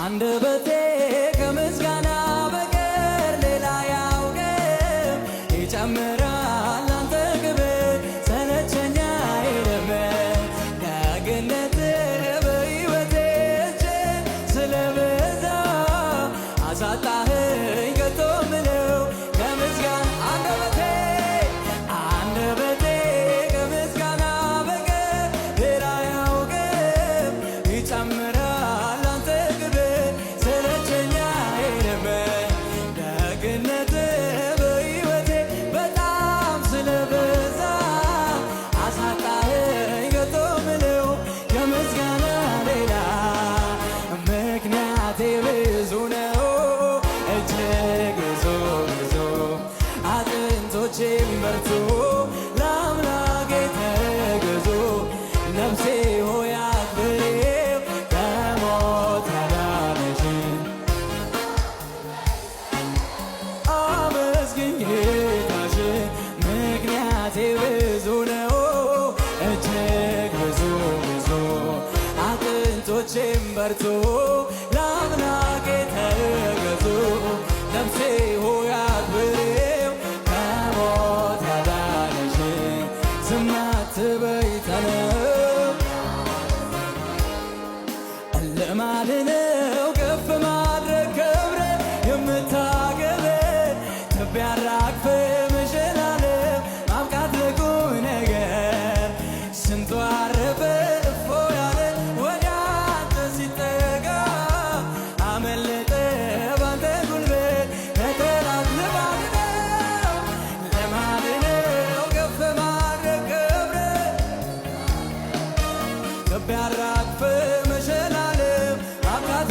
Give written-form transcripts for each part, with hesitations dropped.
አንደበቴ ከምስጋና በቀር ሌላ ያውቅም። ይጨምራል አንተ ክብር ሰለቸኝ አይልም። ደግነትህ በሕይወቴ እጅግ ስለበዛ አሳጣኸኝ ከቶ ምለው ከምስጋና አንደበቴ ከምስጋና በቀር ሌላ ያውቅም። ይጨምራል አንተ ክብር ሰለቸኝ አይልም። ደግነትህ በሕይወቴ በጣም ስለበዛ አሳጣኸኝ ከቶ ምለው ከምስጋና ሌላ ምክንያቴ ብዙ ነው እጅግ ብዙ አጥንቶቼም በርቱ ለአምላኬ ተገዙ። ነፍሴ ሆይ አክብሬው ከሞት ያዳነሽን አመስግኝ ጌታሽን። ምክንያቴ ብዙ ነው እጅግ ብዙ አጥንቶቼም በርቱ ለአምላኬ ተገዙ። ነፍሴ ሆይ አክብሬው ከሞት ያዳነሽን ዝም አትበይ ተነው። ልማድ ነው ከፍ ማድረግ ክብር የምታከብር ትቢያ አራግፈህ መሸላለም ማብቃት ለቁም ነገር ስንቱ አረፈ እፎ ያለ ወደ አንተ ሲጠጋ አመለጠ ባንተ ጉልበት ከጠላት ልማድ ነው ከፍ ማድረግ ክብር ትቢያ አራግፈህ መሸላለም ማብቃት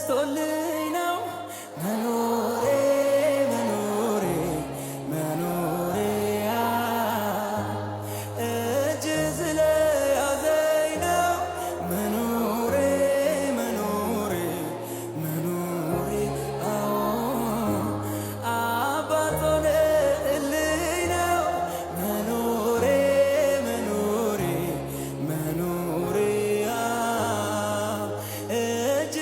በስቶልኝ ነው መኖሬ መኖሬ መኖሬ እጅ ስለያዘኝ ነው መኖሬ መኖሬ መኖሬ አባት ሆነህልኝ ነው መኖሬ መኖሬ መኖሬ እጅ